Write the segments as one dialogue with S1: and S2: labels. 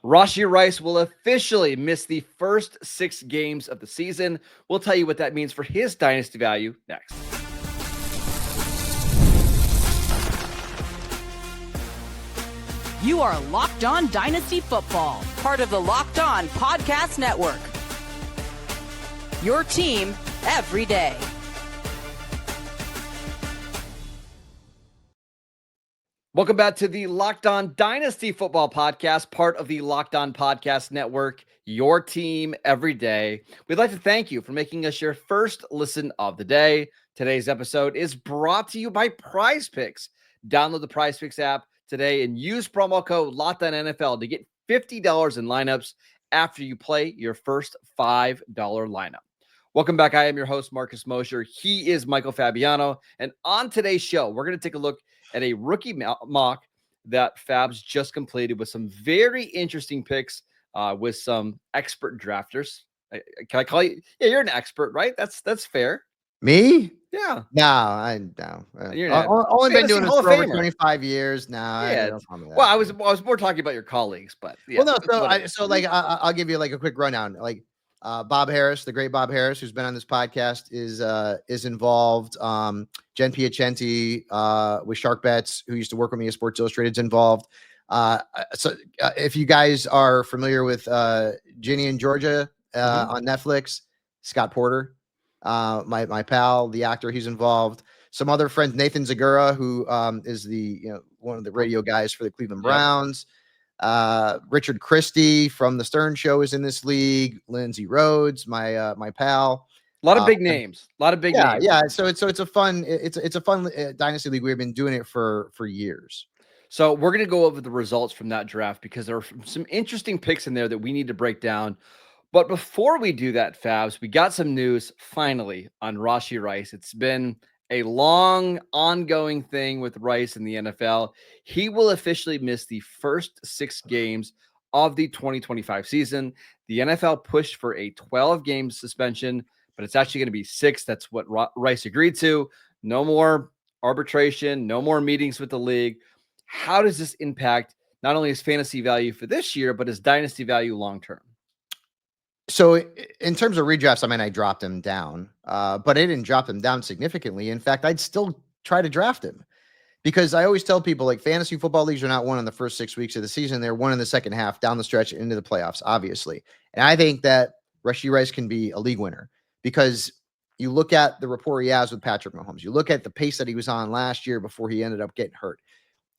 S1: Rashee Rice will officially miss the first 6 games of the season. We'll tell you what that means for his dynasty value next.
S2: You are Locked On Dynasty Football, part of the Locked On Podcast Network. Your team every day.
S1: Welcome back to the Locked On Dynasty Football Podcast, part of the Locked On Podcast Network, your team every day. We'd like to thank you for making us your first listen of the day. Today's episode is brought to you by Prize Picks. Download the Prize Picks app today and use promo code LOCKEDONNFL to get $50 in lineups after you play your first $5 lineup. Welcome back. I am your host, Marcus Mosher. He is Michael Fabiano. And on today's show, we're going to take a look at a rookie mock that Fabs just completed with some very interesting picks with some expert drafters. Can I call you? Yeah, you're an expert, right? That's fair.
S3: Me?
S1: Yeah.
S3: No.
S1: You're
S3: I've only been doing this
S1: Hall of
S3: for over
S1: Famer.
S3: 25 years now.
S1: Yeah.
S3: Don't call me that.
S1: Well, I was more talking about your colleagues, but yeah.
S3: Well, no. I'll give you like a quick rundown. Like Bob Harris, the great Bob Harris, who's been on this podcast, is involved. Jen Piacenti with Shark Bets, who used to work with me at Sports Illustrated, is involved. If you guys are familiar with Ginny in Georgia on Netflix, Scott Porter. My pal, the actor, he's involved. Some other friends, Nathan Zagura, who is one of the radio guys for the Cleveland Browns. Richard Christie from the Stern Show is in this league. Lindsey Rhodes, my pal.
S1: A lot of big names. A lot of big names.
S3: Yeah. So it's a fun dynasty league. We've been doing it for years.
S1: So we're going to go over the results from that draft because there are some interesting picks in there that we need to break down. But before we do that, Fabs, we got some news finally on Rashee Rice. It's been a long, ongoing thing with Rice in the NFL. He will officially miss the first 6 games of the 2025 season. The NFL pushed for a 12-game suspension, but it's actually going to be 6. That's what Rice agreed to. No more arbitration, no more meetings with the league. How does this impact not only his fantasy value for this year, but his dynasty value long-term?
S3: So in terms of redrafts, I dropped him down, but I didn't drop him down significantly. In fact, I'd still try to draft him because I always tell people like fantasy football leagues are not won in the first 6 weeks of the season. They're won in the second half down the stretch into the playoffs, obviously. And I think that Rashee Rice can be a league winner because you look at the rapport he has with Patrick Mahomes. You look at the pace that he was on last year before he ended up getting hurt.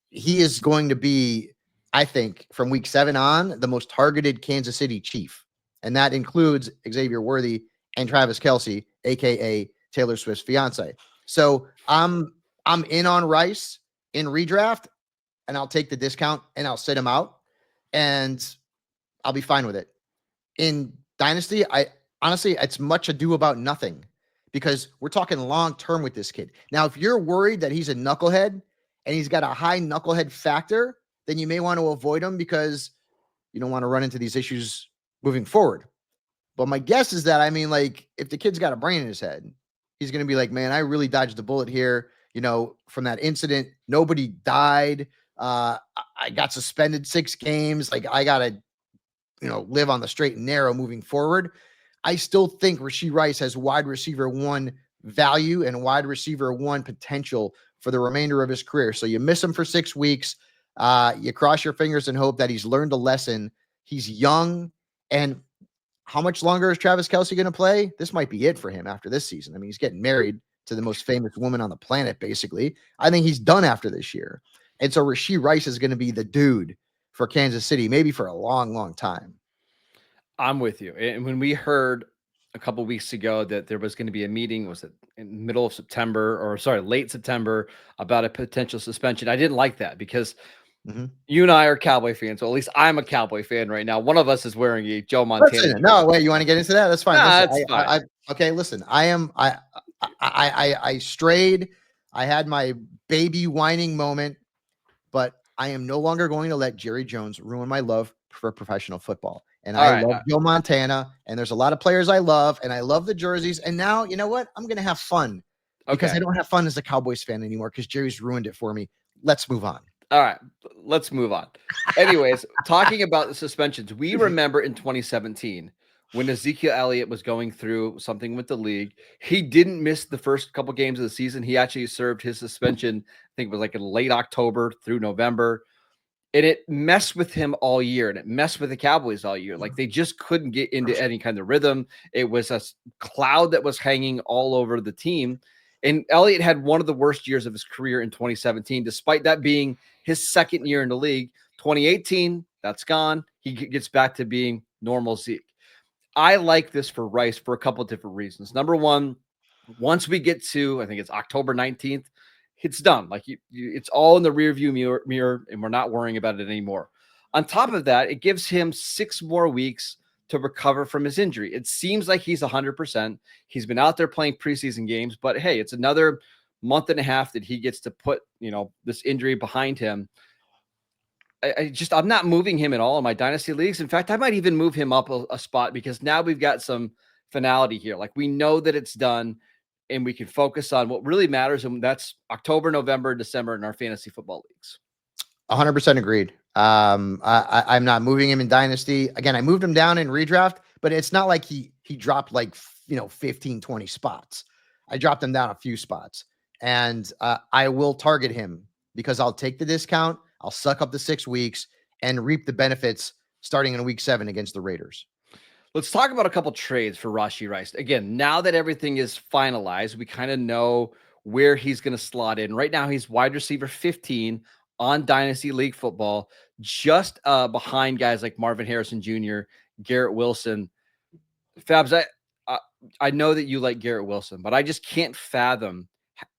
S3: He is going to be, I think, from week 7 on, the most targeted Kansas City Chief. And that includes Xavier Worthy and Travis Kelce, aka Taylor Swift's fiance. So I'm in on Rice in redraft, and I'll take the discount and I'll sit him out, and I'll be fine with it. In Dynasty, honestly, it's much ado about nothing because we're talking long term with this kid. Now, if you're worried that he's a knucklehead and he's got a high knucklehead factor, then you may want to avoid him because you don't want to run into these issues moving forward. But my guess is that, if the kid's got a brain in his head, he's going to be like, man, I really dodged the bullet here. From that incident, nobody died. I got suspended 6 games. Like I got to, live on the straight and narrow moving forward. I still think Rashee Rice has wide receiver 1 value and wide receiver 1 potential for the remainder of his career. So you miss him for 6 weeks. You cross your fingers and hope that he's learned a lesson. He's young. And how much longer is Travis Kelce going to play? This might be it for him after this season. He's getting married to the most famous woman on the planet, basically. I think he's done after this year. And so Rashee Rice is going to be the dude for Kansas City, maybe for a long, long time.
S1: I'm with you. And when we heard a couple weeks ago that there was going to be a meeting, was it in the middle of September late September about a potential suspension? I didn't like that because you and I are Cowboy fans. So at least I'm a Cowboy fan right now. One of us is wearing a Joe Montana.
S3: Listen, no, wait, you want to get into that? That's fine.
S1: Nah,
S3: listen,
S1: that's fine.
S3: Listen, I strayed. I had my baby whining moment, but I am no longer going to let Jerry Jones ruin my love for professional football. And I love Joe Montana, and there's a lot of players I love, and I love the jerseys. And now, you know what? I'm going to have fun because I don't have fun as a Cowboys fan anymore because Jerry's ruined it for me. Let's move on.
S1: All right, let's move on. Anyways, talking about the suspensions, we remember in 2017 when Ezekiel Elliott was going through something with the league. He didn't miss the first couple games of the season. He actually served his suspension, I think it was like in late October through November. And it messed with him all year, and it messed with the Cowboys all year. Like, they just couldn't get into any kind of rhythm. It was a cloud that was hanging all over the team. And Elliott had one of the worst years of his career in 2017, despite that being his second year in the league. 2018, that's gone. He gets back to being normal Zeke. I like this for Rice for a couple of different reasons. Number one, once we get to, I think it's October 19th, it's done. Like it's all in the rearview mirror, and we're not worrying about it anymore. On top of that, it gives him 6 more weeks to recover from his injury. It seems like he's 100%. He's been out there playing preseason games, but hey, it's another month and a half that he gets to put, this injury behind him. I'm not moving him at all in my dynasty leagues. In fact, I might even move him up a spot because now we've got some finality here. Like, we know that it's done and we can focus on what really matters. And that's October, November, December in our fantasy football leagues.
S3: 100% agreed. I'm not moving him in dynasty. Again, I moved him down in redraft, but it's not like he dropped like, 15, 20 spots. I dropped him down a few spots, and I will target him because I'll take the discount. I'll suck up the 6 weeks and reap the benefits starting in week 7 against the Raiders.
S1: Let's talk about a couple trades for Rashee Rice. Again, now that everything is finalized, we kind of know where he's going to slot in. Right now, he's wide receiver 15 on Dynasty League football, just behind guys like Marvin Harrison Jr., Garrett Wilson. Fabs, I know that you like Garrett Wilson, but I just can't fathom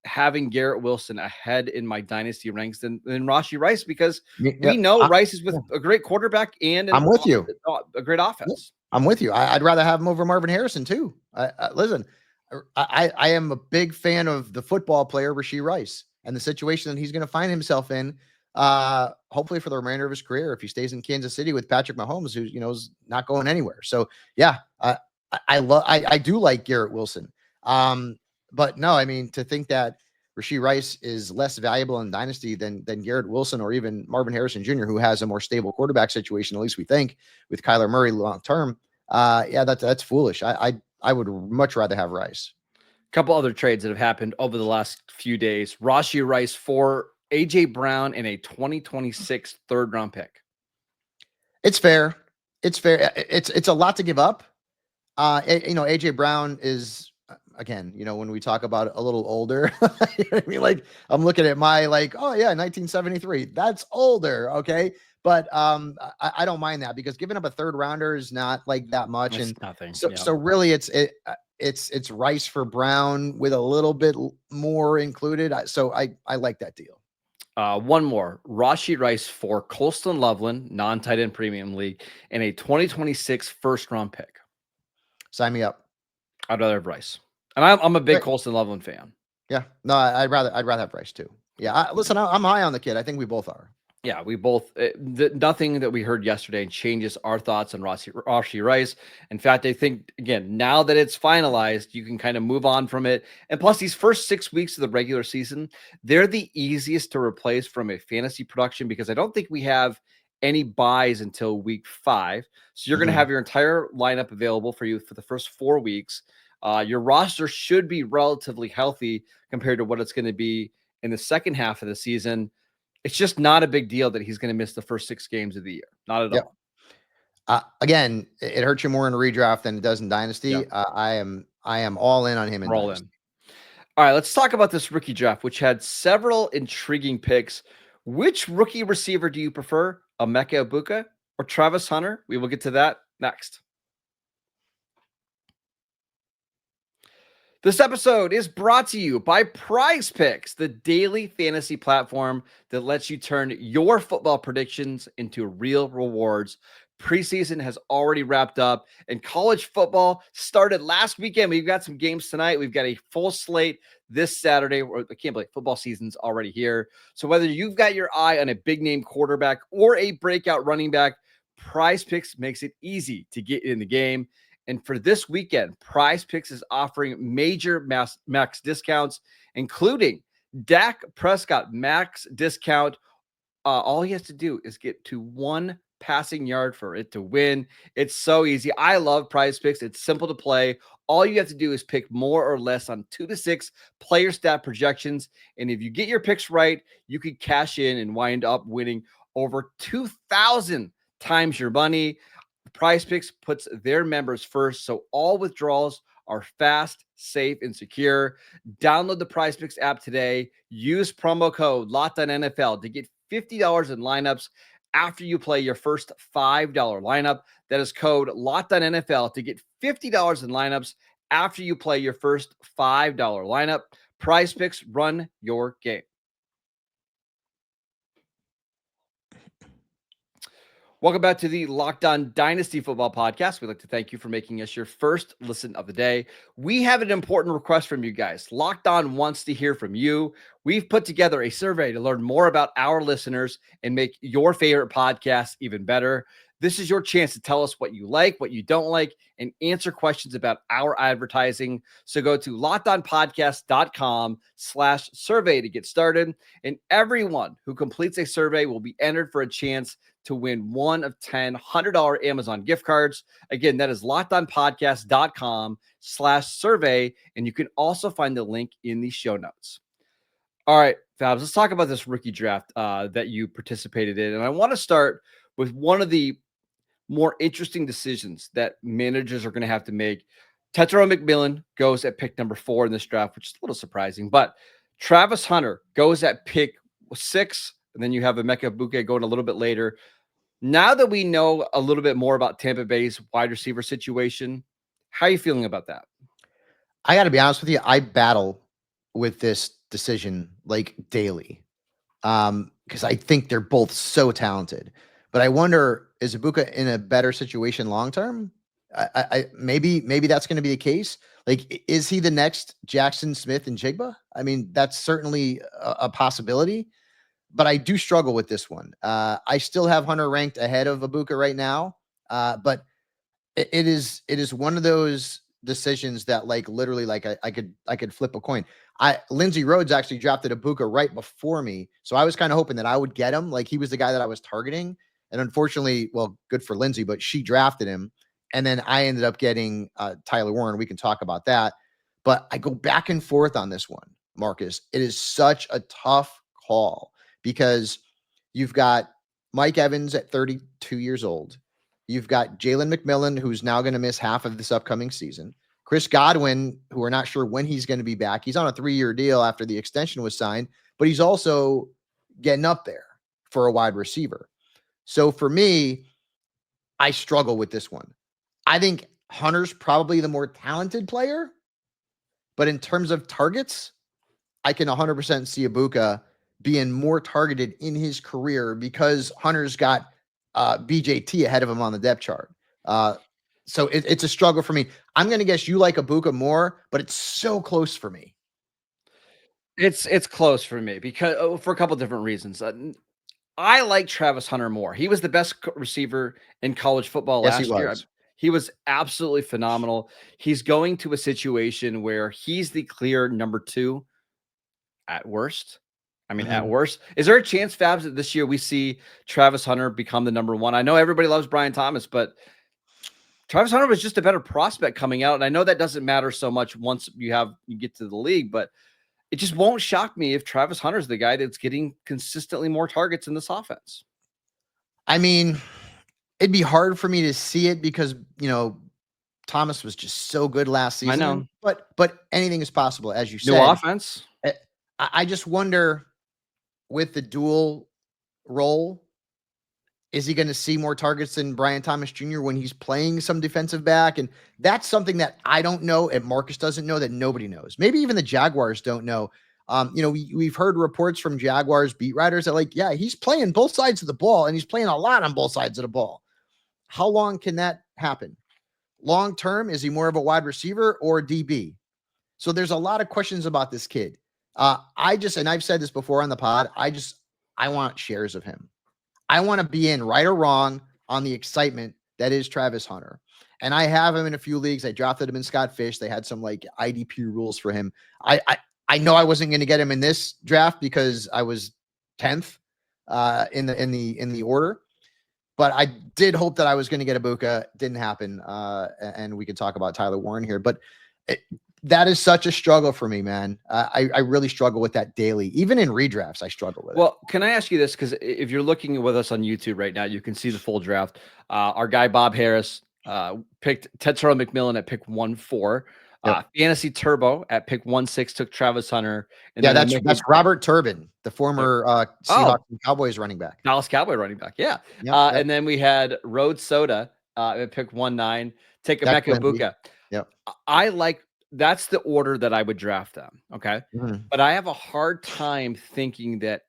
S1: having Garrett Wilson ahead in my dynasty ranks than Rashee Rice, because we know Rice is with a great quarterback and
S3: I'm with you.
S1: A great offense.
S3: I'm with you. I'd rather have him over Marvin Harrison too. Listen, I am a big fan of the football player Rashee Rice and the situation that he's going to find himself in. Hopefully for the remainder of his career, if he stays in Kansas City with Patrick Mahomes, who is not going anywhere. So yeah, I do like Garrett Wilson. But no, I mean, to think that Rashee Rice is less valuable in dynasty than Garrett Wilson or even Marvin Harrison Jr., who has a more stable quarterback situation, at least we think, with Kyler Murray long term. That's foolish. I would much rather have Rice.
S1: A couple other trades that have happened over the last few days. Rashee Rice for AJ Brown and a 2026 third-round pick.
S3: It's fair. It's fair. It's a lot to give up. AJ Brown is, again, when we talk about a little older, you know what I mean? Like, I'm looking at my 1973. That's older. Okay. But I don't mind that, because giving up a third rounder is not like that much.
S1: It's
S3: and
S1: nothing.
S3: So really it's Rice for Brown with a little bit more included. So I like that deal.
S1: One more, Rashee Rice for Colston Loveland, non-tight end premium league, and a 2026 first-round pick.
S3: Sign me up.
S1: I'd rather have Rice, and I'm a big Colston Loveland fan.
S3: Yeah, no, I'd rather have Rice too. Yeah, listen, I'm high on the kid. I think we both are.
S1: Yeah, we both. Nothing that we heard yesterday changes our thoughts on Rashee Rice. In fact, I think, again, now that it's finalized, you can kind of move on from it. And plus, these first 6 weeks of the regular season, they're the easiest to replace from a fantasy production, because I don't think we have any buys until week 5. So you're going to have your entire lineup available for you for the first 4 weeks. Your roster should be relatively healthy compared to what it's going to be in the second half of the season. It's just not a big deal that he's going to miss the first 6 games of the year. Not at all.
S3: Again, it hurts you more in a redraft than it does in dynasty.
S1: Yep.
S3: I am all in on him.
S1: All right, let's talk about this rookie draft, which had several intriguing picks. Which rookie receiver do you prefer, Emeka Egbuka or Travis Hunter? We will get to that next. This episode is brought to you by Prize Picks, the daily fantasy platform that lets you turn your football predictions into real rewards. Preseason has already wrapped up, and college football started last weekend. We've got some games tonight. We've got a full slate this Saturday. I can't believe football season's already here. So whether you've got your eye on a big-name quarterback or a breakout running back, Prize Picks makes it easy to get in the game. And for this weekend, Prize Picks is offering major max discounts, including Dak Prescott max discount all he has to do is get to 1 passing yard for it to win. It's so easy. I love Prize Picks. It's simple to play. All you have to do is pick more or less on 2 to 6 player stat projections. And if you get your picks right, you could cash in and wind up winning over 2,000 times your money. Prize Picks puts their members first, so all withdrawals are fast, safe, and secure. Download the Prize Picks app today. Use promo code LOCKEDONNFL to get $50 in lineups after you play your first $5 lineup. That is code LOCKEDONNFL to get $50 in lineups after you play your first $5 lineup. Prize Picks, run your game. Welcome back to the Locked On Dynasty Football Podcast. We'd like to thank you for making us your first listen of the day. We have an important request from you guys. Locked On wants to hear from you. We've put together a survey to learn more about our listeners and make your favorite podcast even better. This is your chance to tell us what you like, what you don't like, and answer questions about our advertising. So go to lockedonpodcast.com/survey to get started. And everyone who completes a survey will be entered for a chance to win one of 10 $100 Amazon gift cards. Again, that is lockedonpodcast.com/survey. And you can also find the link in the show notes. All right, Fabs, let's talk about this rookie draft that you participated in. And I want to start with one of the more interesting decisions that managers are going to have to make. Tetairoa McMillan goes at pick number 4 in this draft, which is a little surprising. But Travis Hunter goes at pick 6. And then you have Emeka Egbuka going a little bit later. Now that we know a little bit more about Tampa Bay's wide receiver situation, how are you feeling about that?
S3: I got to be honest with you. I battle with this decision like daily because I think they're both so talented. But I wonder, is Egbuka in a better situation long term? Maybe that's going to be the case. Like, is he the next Jackson Smith and Jigba? I mean, that's certainly a possibility. But I do struggle with this one. I still have Hunter ranked ahead of Egbuka right now. But it is one of those decisions that like literally like I could flip a coin. Lindsey Rhodes actually drafted Egbuka right before me. So I was kind of hoping that I would get him. Like he was the guy that I was targeting. And unfortunately, well, good for Lindsey, but she drafted him. And then I ended up getting Tyler Warren. We can talk about that. But I go back and forth on this one, Marcus. It is such a tough call because you've got Mike Evans at 32 years old. You've got Jayden McMillan, who's now going to miss half of this upcoming season. Chris Godwin, who we're not sure when he's going to be back. He's on a 3-year deal after the extension was signed, but he's also getting up there for a wide receiver. So for me, I struggle with this one. I think Hunter's probably the more talented player, but in terms of targets, I can 100% see Egbuka being more targeted in his career because Hunter's got BJT ahead of him on the depth chart. So it's a struggle for me. I'm going to guess you like Egbuka more, but it's so close for me.
S1: It's close for me because for a couple different reasons. I like Travis Hunter more. He was the best receiver in college football last year. He was absolutely phenomenal. He's going to a situation where he's the clear number 2 at worst. I mean, at worst. Is there a chance, Fabs, that this year we see Travis Hunter become the number 1? I know everybody loves Brian Thomas, but Travis Hunter was just a better prospect coming out. And I know that doesn't matter so much once you get to the league, but it just won't shock me if Travis Hunter's the guy that's getting consistently more targets in this offense.
S3: I mean, it'd be hard for me to see it because, Thomas was just so good last season.
S1: I know.
S3: But anything is possible, as you said.
S1: New offense.
S3: I just wonder with the dual role, is he going to see more targets than Brian Thomas Jr. when he's playing some defensive back? And that's something that I don't know and Marcus doesn't know, that nobody knows. Maybe even the Jaguars don't know. We've heard reports from Jaguars beat writers that he's playing both sides of the ball and he's playing a lot on both sides of the ball. How long can that happen? Long term, is he more of a wide receiver or DB? So there's a lot of questions about this kid. And I've said this before on the pod, I want shares of him. I want to be in right or wrong on the excitement that is Travis Hunter. And I have him in a few leagues. I drafted him in Scott Fish. They had some IDP rules for him. I know I wasn't going to get him in this draft because I was 10th. in the order. But I did hope that I was going to get Egbuka. Didn't happen. And we could talk about Tyler Warren here, but that is such a struggle for me, man. I really struggle with that daily. Even in redrafts, I struggle with it.
S1: Well, can I ask you this? Because if you're looking with us on YouTube right now, you can see the full draft. Our guy Bob Harris picked Tetairoa McMillan at pick 1-4.
S3: Yep.
S1: Fantasy Turbo at pick 1-6 took Travis Hunter. And
S3: Yeah,
S1: then
S3: that's Robert Turbin, the former Seahawks and Cowboys running back.
S1: Dallas Cowboy running back. Yeah.
S3: Yep.
S1: And then we had Road Soda at pick 1-9. Take Emeka Egbuka.
S3: Yep.
S1: I like that's the order that I would draft them. Okay.
S3: Mhm.
S1: But I have a hard time thinking that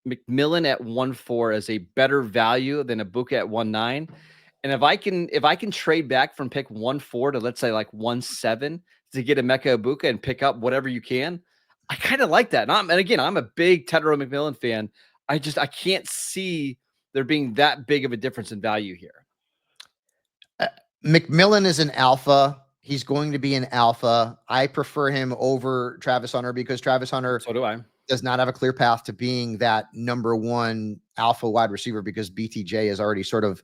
S1: McMillan at 1-4 is a better value than Egbuka at 1-9. And if I can trade back from pick 1-4 to, let's say, like 1-7 to get Emeka Egbuka and pick up whatever you can, I kind of like that. And again, I'm a big Tetairoa McMillan fan. I can't see there being that big of a difference in value here.
S3: McMillan is an alpha. He's going to be an alpha. I prefer him over Travis Hunter because Travis Hunter
S1: So do I.
S3: does not have a clear path to being that number one alpha wide receiver because BTJ has already sort of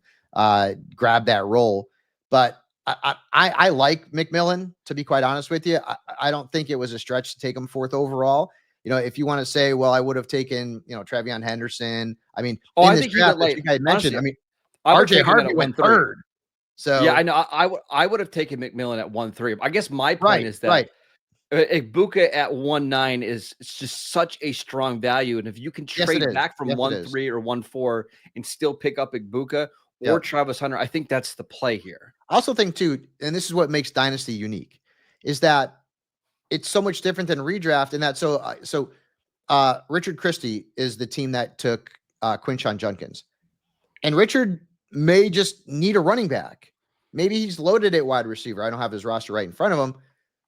S3: grabbed that role. But I like McMillan, to be quite honest with you. I don't think it was a stretch to take him fourth overall. You know, if you want to say, well, I would have taken, Travion Henderson. I mean,
S1: I think draft,
S3: you guys mentioned,
S1: honestly,
S3: RJ Harvey went third. So
S1: yeah, I know. I would have taken McMillan at 1-3. I guess my point is that Egbuka at 1-9 is just such a strong value, and if you can trade back from 1-3 or 1-4 and still pick up Egbuka or Travis Hunter, I think that's the play here.
S3: I also think too, and this is what makes Dynasty unique, is that it's so much different than redraft in that. So Richard Christie is the team that took Quinshon Judkins, and Richard may just need a running back. Maybe he's loaded at wide receiver. I don't have his roster right in front of him,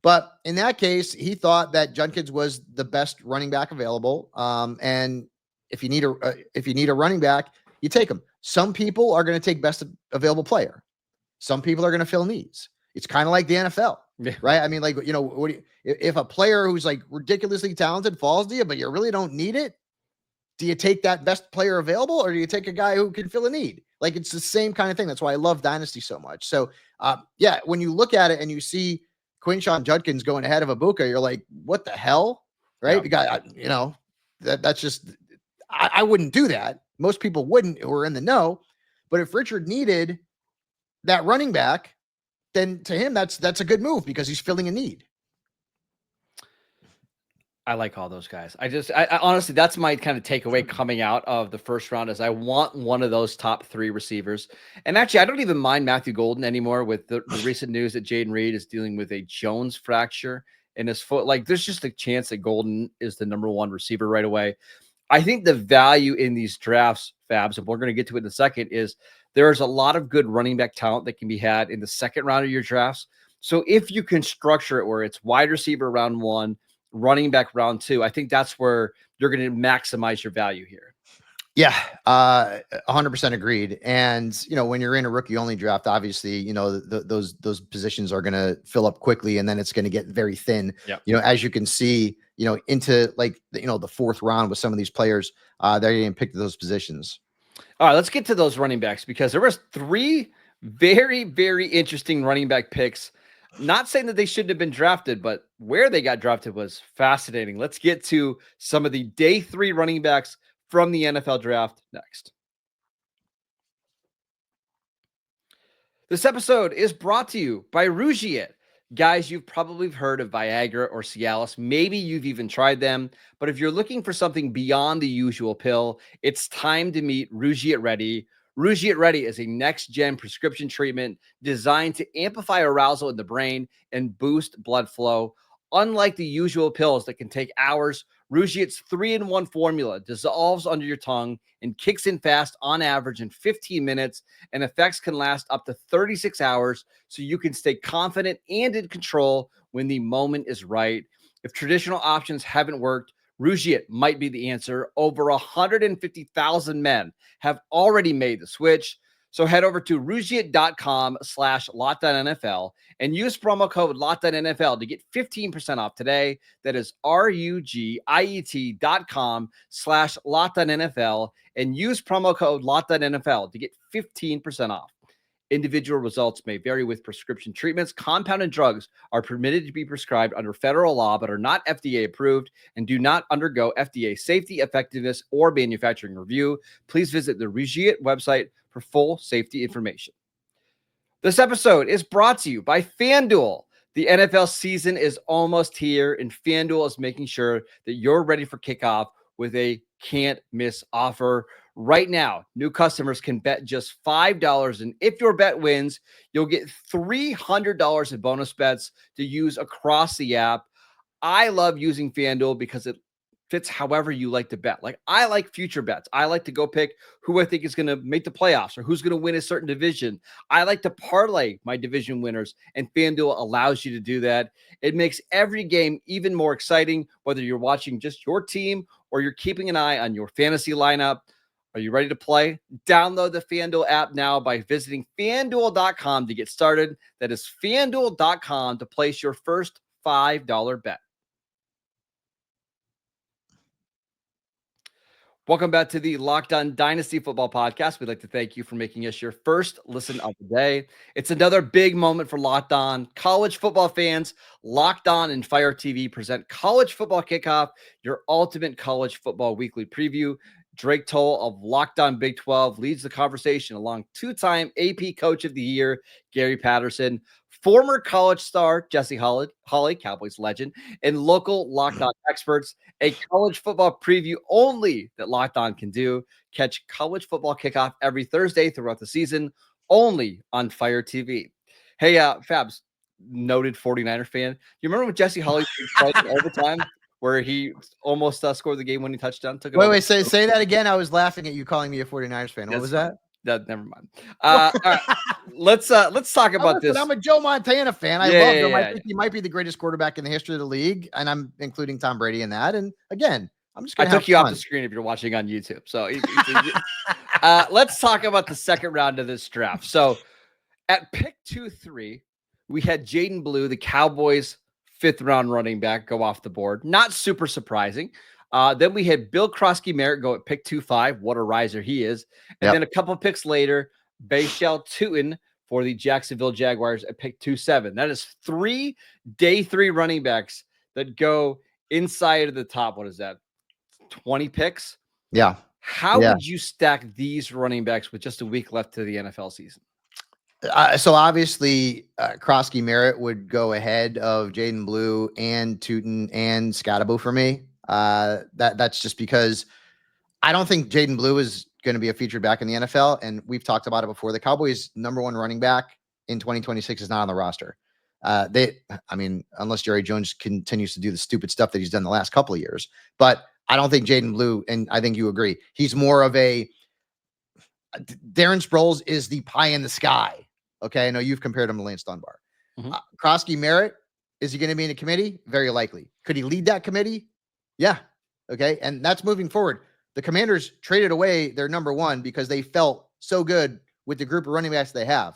S3: but in that case, he thought that Judkins was the best running back available. And if you need a running back, you take him. Some people are going to take best available player. Some people are going to fill needs. It's kind of like the NFL, right? I mean, like, if a player who's like ridiculously talented falls to you, but you really don't need it, do you take that best player available or do you take a guy who can fill a need? Like, it's the same kind of thing. That's why I love Dynasty so much. So, when you look at it and you see Quinshon Judkins going ahead of Egbuka, you're like, what the hell? Right? Because, that's just, I wouldn't do that. Most people wouldn't who are in the know. But if Richard needed that running back, then to him, that's a good move because he's filling a need.
S1: I like all those guys. I honestly, that's my kind of takeaway coming out of the first round is I want one of those top three receivers. And actually, I don't even mind Matthew Golden anymore with the recent news that Jaydon Reed is dealing with a Jones fracture in his foot. Like, there's just a chance that Golden is the number one receiver right away. I think the value in these drafts, Fabs, and we're going to get to it in a second, is there's a lot of good running back talent that can be had in the second round of your drafts. So if you can structure it where it's wide receiver round 1, running back round 2, I think that's where you're going to maximize your value here.
S3: Yeah, 100% agreed. And, when you're in a rookie only draft, obviously, those positions are going to fill up quickly and then it's going to get very thin.
S1: Yep.
S3: As you can see, into like, the fourth round with some of these players, they're getting picked those positions.
S1: All right, let's get to those running backs because there was 3 very, very interesting running back picks. Not saying that they shouldn't have been drafted, but where they got drafted was fascinating. Let's get to some of the day 3 running backs from the NFL draft next. This episode is brought to you by Rougiet. Guys, you've probably heard of Viagra or Cialis. Maybe you've even tried them. But if you're looking for something beyond the usual pill, it's time to meet Rougiet Ready. Rougiet Ready is a next-gen prescription treatment designed to amplify arousal in the brain and boost blood flow. Unlike the usual pills that can take hours, Rougiet's 3-in-1 formula dissolves under your tongue and kicks in fast on average in 15 minutes, and effects can last up to 36 hours, so you can stay confident and in control when the moment is right. If traditional options haven't worked, Rougiet might be the answer. Over 150,000 men have already made the switch. So head over to rugiet.com/LockedOnNFL and use promo code LockedOnNFL to get 15% off today. That is RUGIET.com/LockedOnNFL and use promo code LockedOnNFL to get 15% off. Individual results may vary with prescription treatments. Compounded drugs are permitted to be prescribed under federal law, but are not FDA approved and do not undergo FDA safety, effectiveness, or manufacturing review. Please visit the Rugiet website for full safety information. This episode is brought to you by FanDuel. The NFL season is almost here, and FanDuel is making sure that you're ready for kickoff with a can't-miss offer. Right now, new customers can bet just $5, and if your bet wins, you'll get $300 in bonus bets to use across the app. I love using FanDuel because it fits however you like to bet. Like, I like future bets. I like to go pick who I think is going to make the playoffs or who's going to win a certain division. I like to parlay my division winners, and FanDuel allows you to do that. It makes every game even more exciting, whether you're watching just your team or you're keeping an eye on your fantasy lineup. Are you ready to play? Download the FanDuel app now by visiting FanDuel.com to get started. That is FanDuel.com to place your first $5 bet. Welcome back to the Locked On Dynasty Football Podcast. We'd like to thank you for making us your first listen of the day. It's another big moment for Locked On college football fans. Locked On and Fire TV present College Football Kickoff, your ultimate college football weekly preview. Drake Toll of Locked On Big 12 leads the conversation along two-time AP Coach of the Year, Gary Patterson, former college star Jesse Holley, Cowboys legend, and local Locked On experts. A college football preview only that Locked On can do. Catch College Football Kickoff every Thursday throughout the season, only on Fire TV. Hey, Fabs, noted 49er fan. You remember when Jesse Holley played in overtime where he almost scored the game-winning touchdown?
S3: Wait, say that again. I was laughing at you calling me a 49ers fan. What was that?
S1: Never mind. All right. Let's talk about this.
S3: I'm a Joe Montana fan. I love him. I think he might be the greatest quarterback in the history of the league, and I'm including Tom Brady in that. And again, I'm just going to
S1: took you off the screen if you're watching on YouTube. So let's talk about the second round of this draft. So at pick 2-3, we had Jaydon Blue, the Cowboys' fifth-round running back, go off the board. Not super surprising. Then we had Bill Croskey-Merritt go at pick 2-5. What a riser he is. And then a couple picks later, Bashal Tutin for the Jacksonville Jaguars at pick 2-7. That is 3 day 3 running backs that go inside of the top. What is that? 20 picks?
S3: Yeah.
S1: How would you stack these running backs with just a week left to the NFL season?
S3: So obviously, Croskey-Merritt would go ahead of Jaydon Blue and Tutin and Scottaboo for me. That's just because I don't think Jaydon Blue is going to be a featured back in the NFL. And we've talked about it before. The Cowboys' number 1 running back in 2026 is not on the roster. Unless Jerry Jones continues to do the stupid stuff that he's done the last couple of years, but I don't think Jaydon Blue, and I think you agree, he's more of a Darren Sproles is the pie in the sky. Okay. I know you've compared him to Lance Dunbar. Croskey-Merritt, is he going to be in a committee? Very likely. Could he lead that committee? Yeah. Okay. And that's moving forward. The Commanders traded away their number 1 because they felt so good with the group of running backs they have.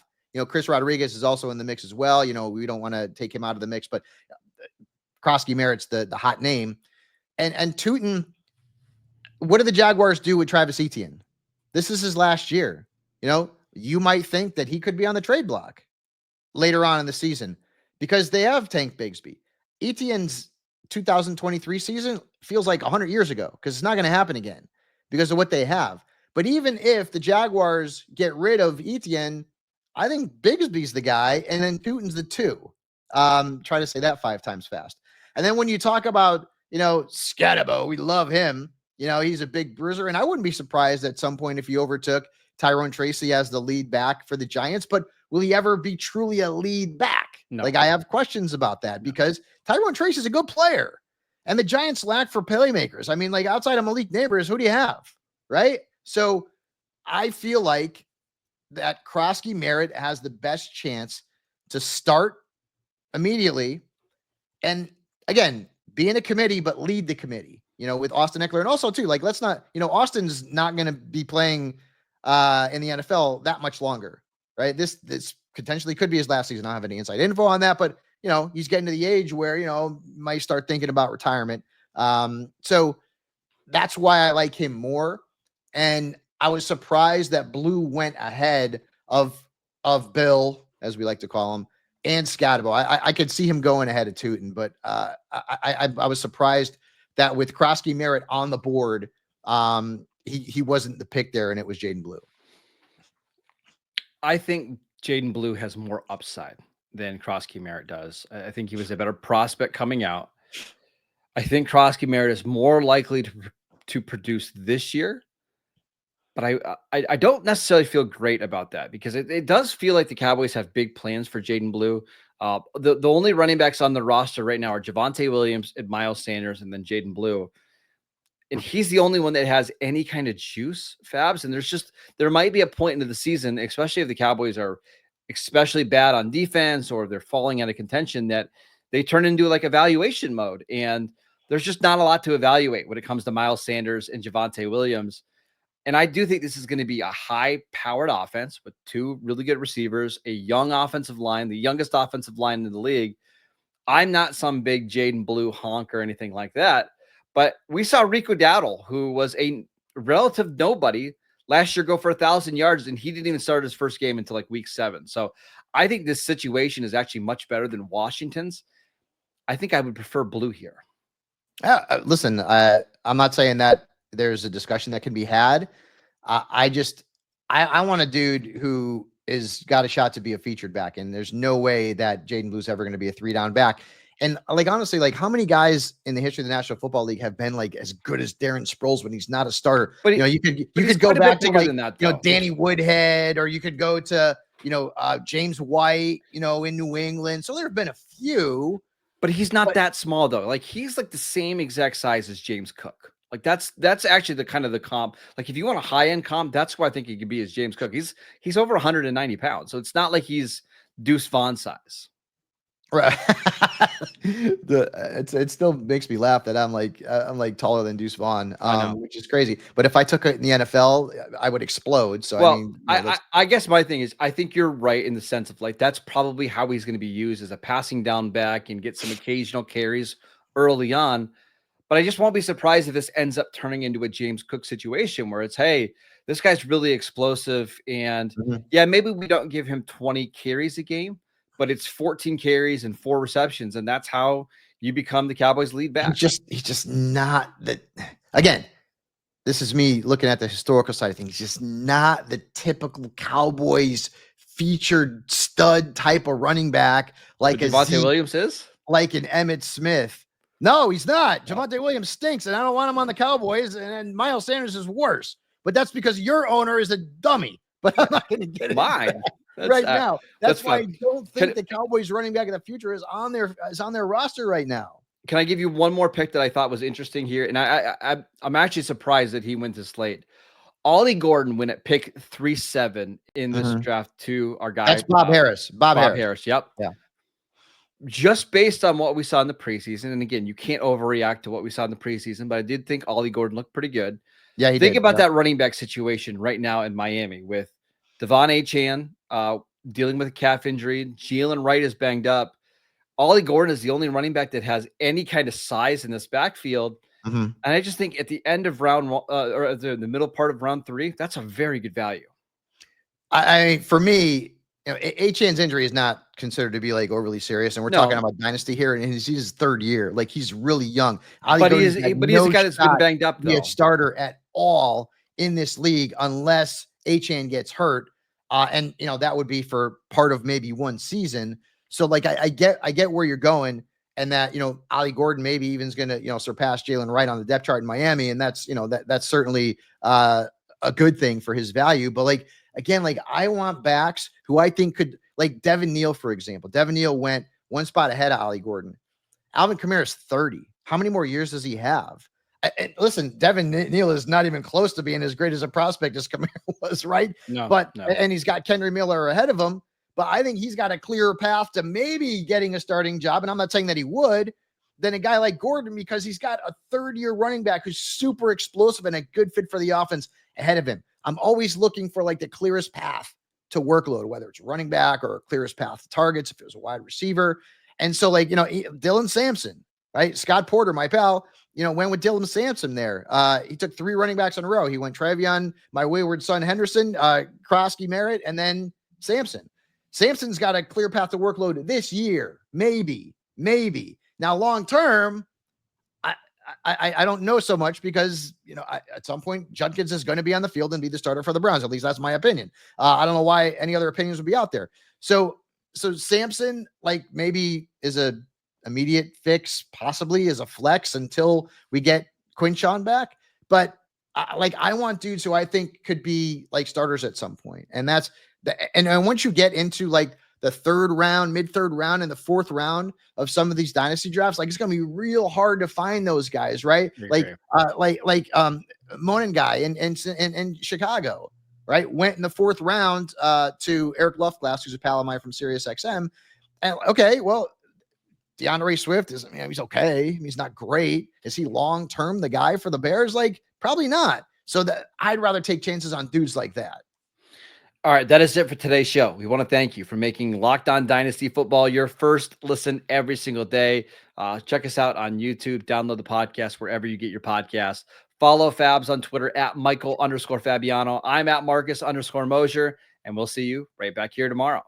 S3: Chris Rodriguez is also in the mix as well. We don't want to take him out of the mix, but Croskey-Merritt's the hot name. And Tutin, what did the Jaguars do with Travis Etienne? This is his last year. You might think that he could be on the trade block later on in the season because they have Tank Bigsby. Etienne's 2023 season feels like 100 years ago because it's not going to happen again because of what they have. But even if the Jaguars get rid of Etienne, I think Bigsby's the guy and then Tutin's the 2. Try to say that 5 times fast. And then when you talk about, Scatabo, we love him. He's a big bruiser, and I wouldn't be surprised at some point if he overtook Tyrone Tracy as the lead back for the Giants, but will he ever be truly a lead back? No. I have questions about that because Tyrone Tracy is a good player, and the Giants lack for playmakers. Outside of Malik Neighbors, who do you have? Right? So I feel like that Croskey-Merritt has the best chance to start immediately. And again, be in a committee, but lead the committee, with Austin Eckler. And also too, let's not, Austin's not going to be playing in the NFL that much longer, right? This potentially could be his last season. I don't have any inside info on that, but he's getting to the age where might start thinking about retirement. So that's why I like him more. And I was surprised that Blue went ahead of Bill, as we like to call him, and Scatterbo. I could see him going ahead of Tootin, but I was surprised that with Croskey-Merritt on the board, he wasn't the pick there, and it was Jaydon Blue.
S1: I think Jaydon Blue has more upside than Croskey-Merritt does. I think he was a better prospect coming out. I think Croskey-Merritt is more likely to produce this year, but I don't necessarily feel great about that because it does feel like the Cowboys have big plans for Jaydon Blue. The only running backs on the roster right now are Javonte Williams and Miles Sanders, and then Jaydon Blue. And he's the only one that has any kind of juice, Fabs. And there might be a point into the season, especially if the Cowboys are especially bad on defense or they're falling out of contention, that they turn into like evaluation mode. And there's just not a lot to evaluate when it comes to Miles Sanders and Javonte Williams. And I do think this is going to be a high-powered offense with two really good receivers, a young offensive line, the youngest offensive line in the league. I'm not some big Jaydon Blue honk or anything like that. But we saw Rico Dowdle, who was a relative nobody last year, go for 1,000 yards, and he didn't even start his first game until like week 7. So I think this situation is actually much better than Washington's. I think I would prefer Blue here.
S3: Listen, I'm not saying that there's a discussion that can be had. I want a dude who is got a shot to be a featured back, and there's no way that Jaydon Blue's ever going to be a 3-down back. And like, honestly, like how many guys in the history of the National Football League have been like as good as Darren Sproles when he's not a starter? But you could go back to like, Danny Woodhead, or you could go to, James White, in New England. So there have been a few,
S1: but he's not that small though. Like he's like the same exact size as James Cook. Like that's actually the kind of the comp. Like if you want a high end comp, that's where I think he could be as James Cook. He's over 190 pounds. So it's not like he's Deuce Vaughn size.
S3: Right. It still makes me laugh that I'm like taller than Deuce Vaughn, which is crazy. But if I took it in the NFL, I would explode. So
S1: I guess my thing is, I think you're right in the sense of like that's probably how he's going to be used as a passing down back and get some occasional carries early on. But I just won't be surprised if this ends up turning into a James Cook situation where it's, hey, this guy's really explosive, and maybe we don't give him 20 carries a game, but it's 14 carries and 4 receptions, and that's how you become the Cowboys' lead back.
S3: He's just not that. Again, this is me looking at the historical side of things. He's just not the typical Cowboys featured stud type of running back like
S1: Javonte Williams is,
S3: like an Emmitt Smith. No, he's not. Javonte Williams stinks, and I don't want him on the Cowboys. And Miles Sanders is worse, but that's because your owner is a dummy. But I'm not going to get it
S1: mine.
S3: Right now. That's why I don't think the Cowboys running back of the future is on their roster right now.
S1: Can I give you one more pick that I thought was interesting here? And I'm actually surprised that he went this late. Ollie Gordon went at pick 3-7 in this draft to our guy.
S3: That's Bob Harris. Bob
S1: Harris. Yep.
S3: Yeah.
S1: Just based on what we saw in the preseason, and again, you can't overreact to what we saw in the preseason, but I did think Ollie Gordon looked pretty good.
S3: Yeah,
S1: Think about that running back situation right now in Miami with Devon Achane dealing with a calf injury. Jalen Wright is banged up. Ollie Gordon is the only running back that has any kind of size in this backfield. And I just think at the end of round or the middle part of round 3, that's a very good value.
S3: For me, Achane's injury is not considered to be like overly serious, and we're talking about Dynasty here, and he's his 3rd year. Like he's really young.
S1: But he's a guy that's been banged up.
S3: Be a starter at all in this league unless Achane gets hurt, and that would be for part of maybe one season. So like I get where you're going, and that Ollie Gordon maybe even is going to surpass Jalen Wright on the depth chart in Miami, and that's that's certainly a good thing for his value. But like again, like I want backs who I think could, like Devin Neal, for example. Devin Neal went one spot ahead of Ollie Gordon. Alvin Kamara is 30. How many more years does he have? And listen, Devin Neal is not even close to being as great as a prospect as Kamara was, right? And he's got Kendry Miller ahead of him. But I think he's got a clearer path to maybe getting a starting job. And I'm not saying that he would, than a guy like Gordon, because he's got a 3rd-year running back who's super explosive and a good fit for the offense ahead of him. I'm always looking for like the clearest path to workload, whether it's running back or clearest path to targets, if it was a wide receiver. And so, like, Dylan Sampson, right? Scott Porter, my pal, went with Dylan Sampson there. He took 3 running backs in a row. He went Travion, my wayward son Henderson, Croskey-Merritt, and then Sampson. Sampson's got a clear path to workload this year. Maybe. Now, long term, I don't know so much because, at some point, Judkins is going to be on the field and be the starter for the Browns. At least that's my opinion. I don't know why any other opinions would be out there. So Sampson, like, maybe is a immediate fix, possibly as a flex until we get Quinshawn back. But I want dudes who I think could be like starters at some point. And that's and once you get into like the 3rd round, mid-3rd round, and the 4th round of some of these dynasty drafts, like, it's going to be real hard to find those guys, right? Monin guy in Chicago, right? Went in the 4th round to Eric Luftglass, who's a pal of mine from SiriusXM. And okay, well, DeAndre Swift he's okay. He's not great. Is he long-term the guy for the Bears? Like, probably not. So that I'd rather take chances on dudes like that.
S1: All right, that is it for today's show. We want to thank you for making Locked On Dynasty Football your first listen every single day. Check us out on YouTube. Download the podcast wherever you get your podcasts. Follow Fabs on Twitter at Michael_Fabiano. I'm at Marcus_Mosher, and we'll see you right back here tomorrow.